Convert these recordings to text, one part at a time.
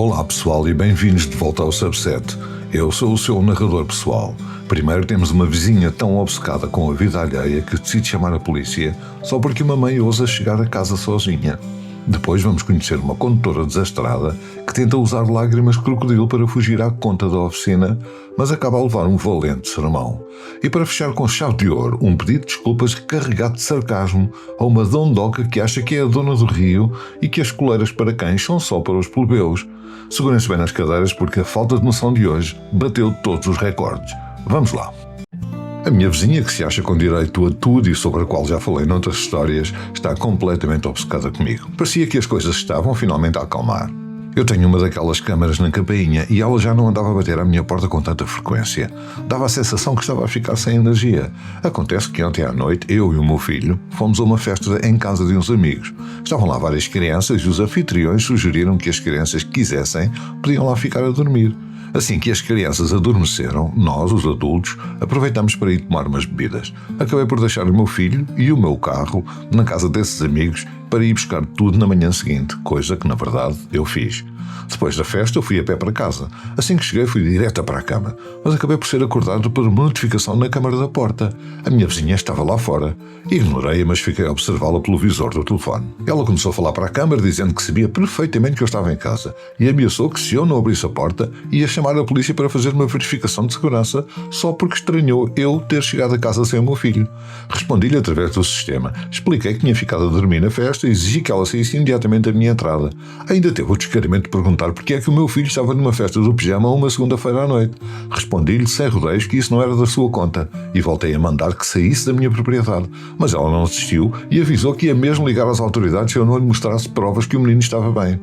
Olá pessoal e bem-vindos de volta ao Subset. Eu sou o seu narrador pessoal. Primeiro temos uma vizinha tão obcecada com a vida alheia que decide chamar a polícia só porque uma mãe ousa chegar a casa sozinha. Depois vamos conhecer uma condutora desastrada que tenta usar lágrimas de crocodilo para fugir à conta da oficina, mas acaba a levar um valente sermão. E para fechar com chave de ouro, um pedido de desculpas carregado de sarcasmo a uma dondoca que acha que é a dona do rio e que as coleiras para cães são só para os plebeus. Segurem-se bem nas cadeiras porque a falta de noção de hoje bateu todos os recordes. Vamos lá. A minha vizinha, que se acha com direito a tudo e sobre a qual já falei noutras histórias, está completamente obcecada comigo. Parecia que as coisas estavam finalmente a acalmar. Eu tenho uma daquelas câmaras na campainha e ela já não andava a bater à minha porta com tanta frequência. Dava a sensação que estava a ficar sem energia. Acontece que ontem à noite, eu e o meu filho fomos a uma festa em casa de uns amigos. Estavam lá várias crianças e os anfitriões sugeriram que as crianças que quisessem podiam lá ficar a dormir. Assim que as crianças adormeceram, nós, os adultos, aproveitamos para ir tomar umas bebidas. Acabei por deixar o meu filho e o meu carro na casa desses amigos para ir buscar tudo na manhã seguinte, coisa que, na verdade, eu fiz. Depois da festa, eu fui a pé para casa. Assim que cheguei, fui direta para a cama, mas acabei por ser acordado por uma notificação na câmara da porta. A minha vizinha estava lá fora. Ignorei-a, mas fiquei a observá-la pelo visor do telefone. Ela começou a falar para a câmara, dizendo que sabia perfeitamente que eu estava em casa e ameaçou que, se eu não abrisse a porta, ia chamar a polícia para fazer uma verificação de segurança só porque estranhou eu ter chegado a casa sem o meu filho. Respondi-lhe através do sistema. Expliquei que tinha ficado a dormir na festa e exigi que ela saísse imediatamente da minha entrada. Ainda teve o descaramento de perguntar porque é que o meu filho estava numa festa do pijama uma segunda-feira à noite. Respondi-lhe sem rodeios que isso não era da sua conta e voltei a mandar que saísse da minha propriedade. Mas ela não desistiu e avisou que ia mesmo ligar às autoridades se eu não lhe mostrasse provas que o menino estava bem.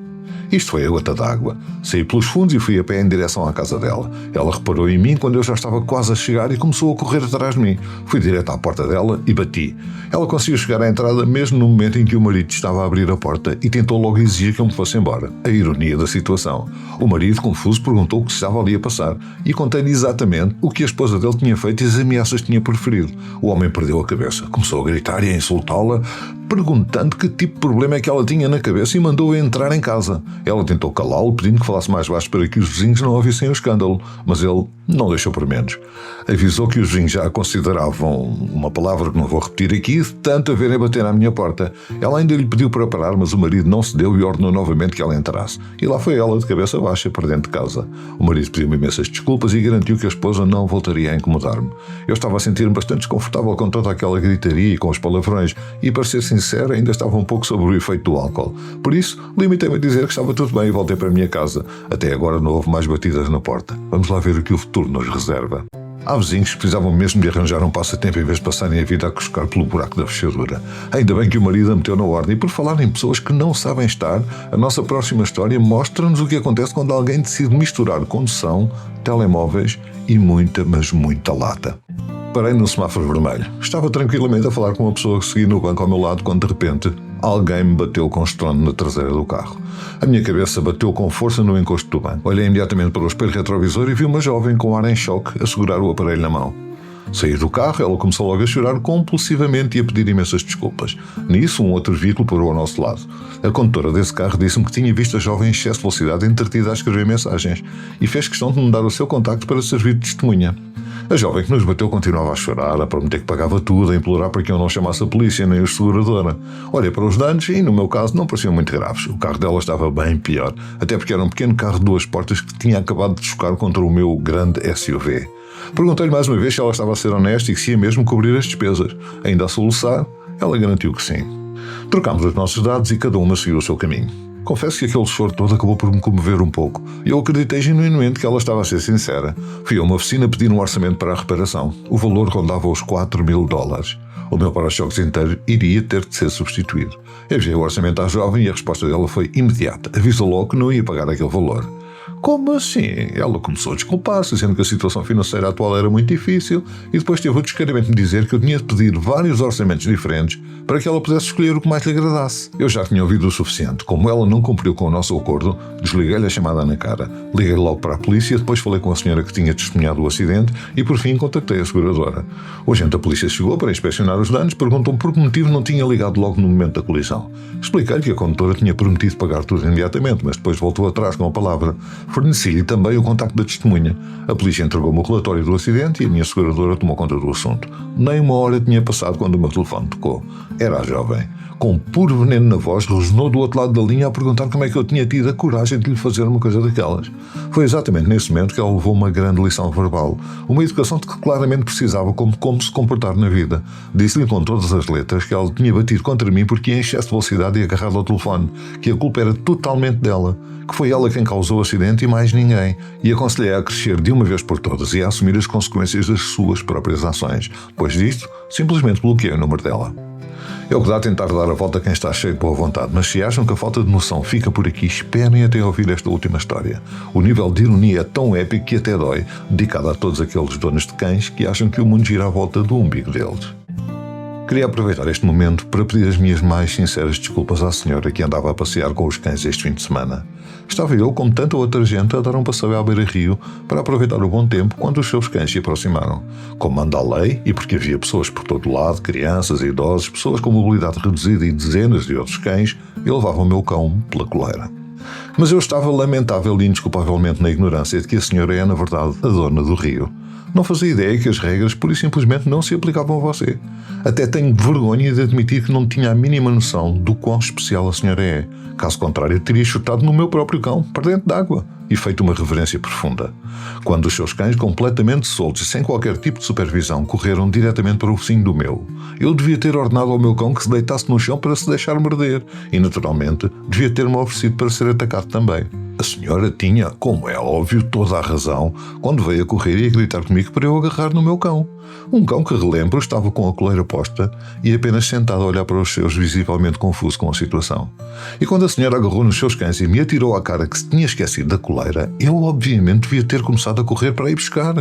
Isto foi a gota d'água. Saí pelos fundos e fui a pé em direção à casa dela. Ela reparou em mim quando eu já estava quase a chegar e começou a correr atrás de mim. Fui direto à porta dela e bati. Ela conseguiu chegar à entrada mesmo no momento em que o marido estava a abrir a porta e tentou logo exigir que eu me fosse embora. A ironia da situação. O marido, confuso, perguntou o que estava ali a passar e contei-lhe exatamente o que a esposa dele tinha feito e as ameaças que tinha proferido. O homem perdeu a cabeça. Começou a gritar e a insultá-la, perguntando que tipo de problema é que ela tinha na cabeça e mandou-a entrar em casa. Ela tentou calá-lo, pedindo que falasse mais baixo para que os vizinhos não ouvissem o escândalo, mas ele não deixou por menos. Avisou que os vizinhos já a consideravam uma palavra que não vou repetir aqui, de tanto a verem bater à minha porta. Ela ainda lhe pediu para parar, mas o marido não cedeu e ordenou novamente que ela entrasse. E lá foi ela, de cabeça baixa, para dentro de casa. O marido pediu-me imensas desculpas e garantiu que a esposa não voltaria a incomodar-me. Eu estava a sentir-me bastante desconfortável com toda aquela gritaria e com os palavrões, e para ser sincero, ainda estava um pouco sob o efeito do álcool. Por isso, limitei-me a dizer que estava tudo bem e voltei para a minha casa. Até agora não houve mais batidas na porta. Vamos lá ver o que o futuro nos reserva. Há vizinhos que precisavam mesmo de arranjar um passatempo em vez de passarem a vida a cuscar pelo buraco da fechadura. Ainda bem que o marido a meteu na ordem. E por falar em pessoas que não sabem estar, a nossa próxima história mostra-nos o que acontece quando alguém decide misturar condução, telemóveis e muita, mas muita lata. Parei no semáforo vermelho. Estava tranquilamente a falar com uma pessoa que seguia no banco ao meu lado quando de repente alguém me bateu com estrondo na traseira do carro. A minha cabeça bateu com força no encosto do banco. Olhei imediatamente para o espelho retrovisor e vi uma jovem com ar em choque a segurar o aparelho na mão. Saí do carro, ela começou logo a chorar compulsivamente e a pedir imensas desculpas. Nisso, um outro veículo parou ao nosso lado. A condutora desse carro disse-me que tinha visto a jovem em excesso de velocidade entretida a escrever mensagens e fez questão de me dar o seu contacto para servir de testemunha. A jovem que nos bateu continuava a chorar, a prometer que pagava tudo, a implorar para que eu não chamasse a polícia nem a seguradora. Olhei para os danos e, no meu caso, não pareciam muito graves. O carro dela estava bem pior, até porque era um pequeno carro de 2 portas que tinha acabado de chocar contra o meu grande SUV. Perguntei-lhe mais uma vez se ela estava a ser honesta e que se ia mesmo cobrir as despesas. Ainda a soluçar, ela garantiu que sim. Trocámos os nossos dados e cada uma seguiu o seu caminho. Confesso que aquele choro todo acabou por me comover um pouco e eu acreditei genuinamente que ela estava a ser sincera. Fui a uma oficina pedir um orçamento para a reparação. O valor rondava os $4.000. O meu para-choques inteiro iria ter de ser substituído. Enviei o orçamento à jovem e a resposta dela foi imediata. Avisou logo que não ia pagar aquele valor. Como assim? Ela começou a desculpar-se, dizendo que a situação financeira atual era muito difícil e depois teve o descaramento de dizer que eu tinha de pedir vários orçamentos diferentes para que ela pudesse escolher o que mais lhe agradasse. Eu já tinha ouvido o suficiente. Como ela não cumpriu com o nosso acordo, desliguei-lhe a chamada na cara. Liguei logo para a polícia, depois falei com a senhora que tinha testemunhado o acidente e por fim contactei a seguradora. O agente da polícia chegou para inspecionar os danos, perguntou-me por que motivo não tinha ligado logo no momento da colisão. Expliquei-lhe que a condutora tinha prometido pagar tudo imediatamente, mas depois voltou atrás com a palavra. Forneci-lhe também o contacto da testemunha. A polícia entregou-me o relatório do acidente e a minha seguradora tomou conta do assunto. Nem uma hora tinha passado quando o meu telefone tocou. Era a jovem. Com puro veneno na voz, rosnou do outro lado da linha a perguntar como é que eu tinha tido a coragem de lhe fazer uma coisa daquelas. Foi exatamente nesse momento que ela levou uma grande lição verbal. Uma educação de que claramente precisava como se comportar na vida. Disse-lhe com todas as letras que ela tinha batido contra mim porque ia em excesso de velocidade e agarrado ao telefone, que a culpa era totalmente dela, que foi ela quem causou o acidente e mais ninguém, e aconselhei-a a crescer de uma vez por todas e a assumir as consequências das suas próprias ações. Depois disto, simplesmente bloqueei o número dela. É o que dá a tentar dar a volta a quem está cheio de boa vontade, mas se acham que a falta de noção fica por aqui, esperem até ouvir esta última história. O nível de ironia é tão épico que até dói, dedicado a todos aqueles donos de cães que acham que o mundo gira à volta do umbigo deles. Queria aproveitar este momento para pedir as minhas mais sinceras desculpas à senhora que andava a passear com os cães este fim de semana. Estava eu, como tanta outra gente, a dar um passeio à beira-rio para aproveitar o bom tempo quando os seus cães se aproximaram. Como manda a lei, e porque havia pessoas por todo lado, crianças, idosos, pessoas com mobilidade reduzida e dezenas de outros cães, eu levava o meu cão pela coleira. Mas eu estava lamentável e indesculpavelmente na ignorância de que a senhora é, na verdade, a dona do rio. Não fazia ideia que as regras pura e simplesmente não se aplicavam a você. Até tenho vergonha de admitir que não tinha a mínima noção do quão especial a senhora é. Caso contrário, teria chutado no meu próprio cão, para dentro d'água, e feito uma reverência profunda. Quando os seus cães, completamente soltos e sem qualquer tipo de supervisão, correram diretamente para o vizinho do meu, eu devia ter ordenado ao meu cão que se deitasse no chão para se deixar morder, e naturalmente devia ter-me oferecido para ser atacado também. A senhora tinha, como é óbvio, toda a razão quando veio a correr e a gritar comigo para eu agarrar no meu cão. Um cão que, relembro, estava com a coleira posta e apenas sentado a olhar para os seus, visivelmente confuso com a situação. E quando a senhora agarrou nos seus cães e me atirou à cara que se tinha esquecido da coleira, eu obviamente devia ter começado a correr para ir buscar.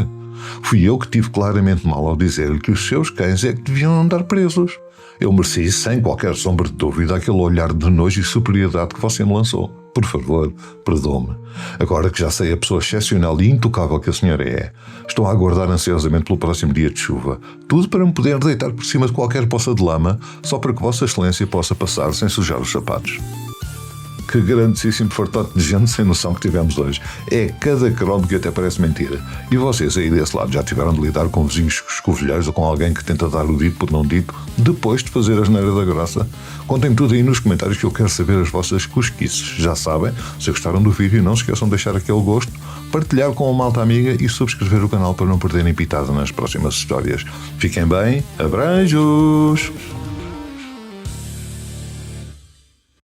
Fui eu que tive claramente mal ao dizer-lhe que os seus cães é que deviam andar presos. Eu mereci, sem qualquer sombra de dúvida, aquele olhar de nojo e superioridade que você me lançou. Por favor, perdoe-me. Agora que já sei a pessoa excepcional e intocável que a senhora é, estou a aguardar ansiosamente pelo próximo dia de chuva. Tudo para me poder deitar por cima de qualquer poça de lama, só para que Vossa Excelência possa passar sem sujar os sapatos. Que grandíssimo fartote de gente sem noção que tivemos hoje. É cada cromo que até parece mentira. E vocês aí desse lado já tiveram de lidar com vizinhos escovilheiros ou com alguém que tenta dar o dito por não dito depois de fazer a asneira da grossa? Contem tudo aí nos comentários que eu quero saber as vossas cosquices. Já sabem, se gostaram do vídeo não se esqueçam de deixar aquele gosto, partilhar com a malta amiga e subscrever o canal para não perderem pitada nas próximas histórias. Fiquem bem, abranjos!